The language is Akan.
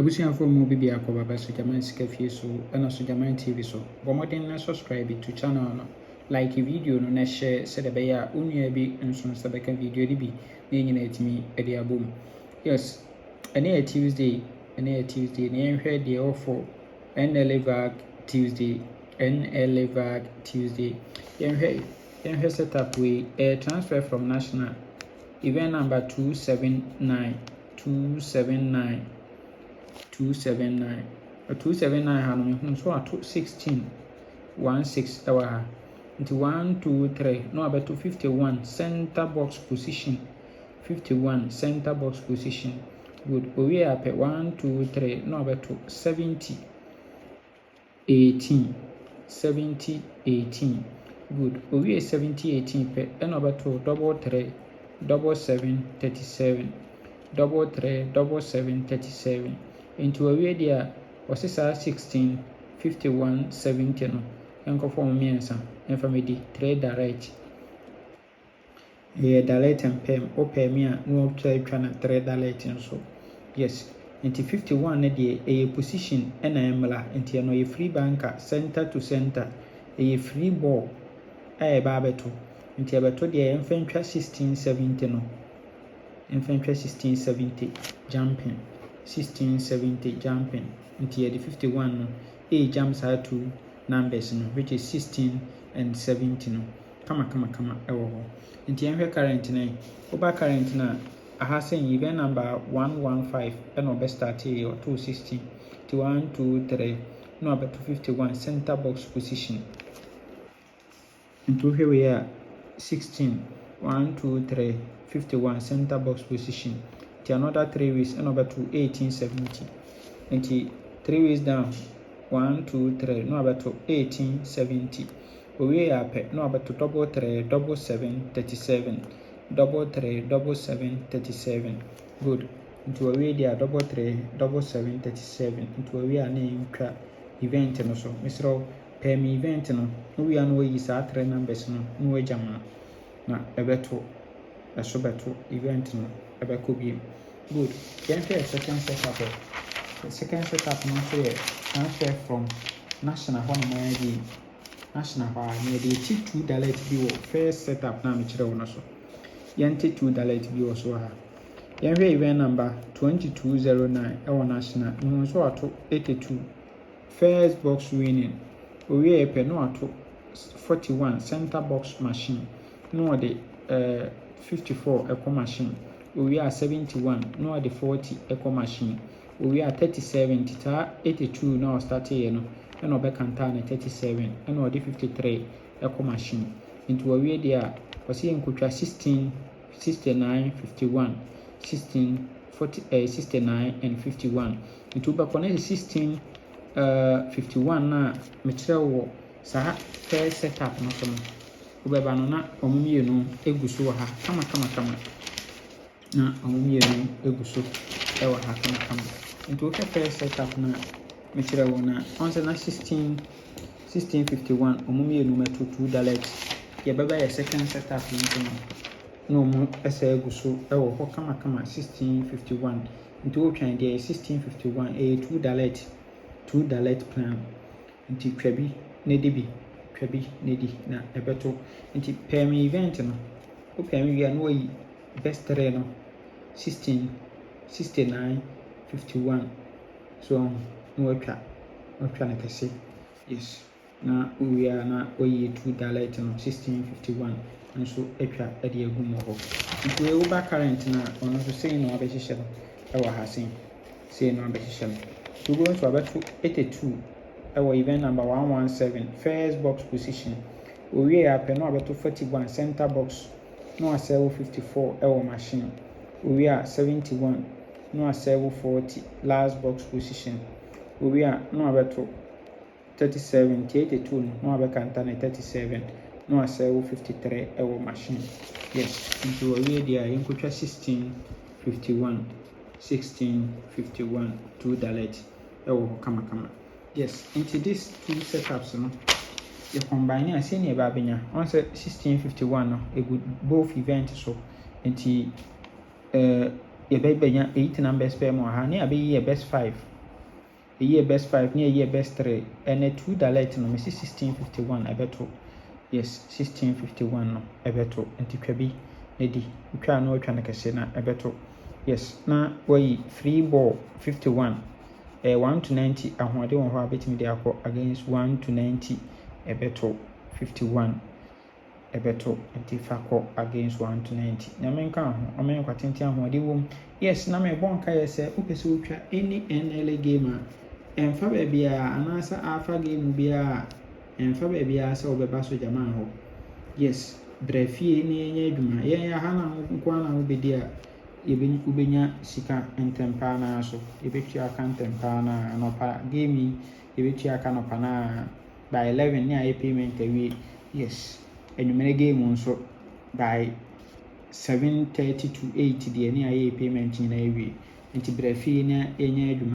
Abusuafo mu bibi akɔba ba so German sika fie so ɛna so German TV so bɔmmɔden na subscribe to channel no like video no na share sɛdeɛ ɛbɛyɛ a onua bi nso bɛka video no bi na nyina atumi de abom. Yes, ɛne yɛ Tuesday na yɛnhwɛ deɛ ɛwɔ for Nla Vag Tuesday yɛnhwɛ setup wei transfer from national event number 279 ha no mehu so ato 16 ɛwɔ ha nti 1 2 3 na wabɛto 51 center box position good. Owie apɛ 1 2 3 na wabɛto 70 18 good. Owie 70 18 pɛ ɛna wabɛto double 3 double 7 37 double 3 double 7 37 into awie dia wɔse saa 16 51 70 no ɛnkɔfɔ mo mmiɛnsa ɛmfa medi 3 direct direct mpɛm wopɛ mi a na wɔtwa na 3 direct nso. Yes, nti 51 ne deɛ ɛyɛ position ɛna ɛmmla nti ɛno yɛ free banker center to center ɛyɛ free ball a ɛba abɛto nti ɛbɛto deɛ ɛmfa ntwa 16 70 no ɛmfa ntwa 16 70 jumping 16 70 jumping nti yɛde 51 no jump saa two numbers no which is 16 and 70 no kama ɛwɔ hɔ. Nti yɛnhwɛ current no woba current no aha sɛn event number 115 ɛna ɔbɛ start yɛ ɔto 16 nti 1 2 3 na ɔbɛto 51 center box position nti wohwɛ wei a 16 1 2 3 51 center box position nti another 3 ways ɛna ɔbɛto 1870 nti 3 ways down 1 2 3 na ɔbɛto 1870 owie yɛ apɛ na ɔbɛto double 3 double 7 37 double 3 double 7 37 good. Nti owie deɛ double 3 double 7 37 nti owie a na yɛntwa event no so mesrɛ pɛɛ me event no owie a na wɔyi saa 3 numbers no na wɔagya ma na ɛbɛto ɛso bɛto event no ɛbɛkɔ biem. Good. Yɛnhwɛ second setup no nso yɛ transfer from national hɔ nom ayɛ bi national hɔ a na yɛde ɛti 2 direct bi wɔ first setup na mekyerɛ wo no so yɛnte 2 direct bi wɔ so ha. Yɛnhwɛ event number 2209 ɛwɔ national mehu nso wato 82 first box winning owie yɛpɛ na wato 41 center box machine na wɔde 54 ɛkɔ machine owie a 71 na wɔde 40 ɛkɔ machine owie a 37 titaa 82 na ɔstart yɛ no ɛna ɔbɛkanta ne 37 ɛna ɔde 53 ɛkɔ machine nti owie deɛ a wɔsi yɛ nkotwa 16 69 51 16 40 69 and 51 nti wobɛkɔ na 16 51 na mekyerɛ wɔ saa first setup no so no wobɛba no na ɔmo mmienu egu so wɔ ha kama na ɔmo mmienu egu so ɛwɔ ha kama nti wohwɛ first setup na mekyerɛ wɔ na ɔnsɛ na 16 51 ɔmo mmienu mɛto 2 direct yɛbɛba yɛ second setup no nso no na ɔmo ɛsɛ egu so ɛwɔ hɔ kama 16 51 nti wotwan deɛ 16 51 ɛyɛ 2 direct plan nti twa bi na di na ɛbɛto nti pɛm event no wo pɛm wie na wɔyi best 3 no 16 69 51 so na wɔatwa no kɛse. Yes, na wowie a na wɔyi 2 direct no 16 51 nso atwa de agu mu hɔ nti woba current na ɔno nso sei na wabɛhyehyɛ no ɛwɔ ha sei na wabɛhyehyɛ no nti wobɛhu nso wabɛto 82 ɛwɔ event number 117 first box position owie apɛ na wabɛto 41 center box na wasɛwo 54 ɛwɔ machine owie a 71 na wasɛwo 40 last box position owie a na wabɛto 37 82 no na wabɛkanta ne 37 na wasɛwo 53 ɛwɔ machine. Yes, nti owie deɛ a yɛnkotwa 16 51 2 direct ɛwɔ hɔ kama. Yes, nti this 2 setups no yɛ combine a sɛnea ɛbɛ abɛnya ɔn sɛ 16 51 no ɛgu both event so nti yɛbɛnya 8 numbers pɛ mu ha ne abɛyi yɛ best 5 year best 5 near year best 3 and a 2 direct no me 1651 ebeto. Yes, 1651 no ebeto nti kwabi edi twa no twa na kese na ebeto. Yes, na way free ball 51 1 to 90 ahode won ho abetimi de akọ against 1 to 90 ebeto 51 ebeto nti fakọ against 1 to 90 na menka ho omen kwatenti ahode wom. Yes, na me bon ka yese upese utwa any NLA game emfa ba bia anasa alpha game bia emfa ba bia se obeba so jama ho. Yes, brefie ni enye adwuma yen ya ha na nko na obedi a ubenya sika ntempa na so ebetua aka ntempa na anopa game ebetua aka anopa na by 11 ni aye payment awie. Yes, enumere game nso by 7:30 to 8 de ni aye payment ni na awie nti brefie ni enye adwuma.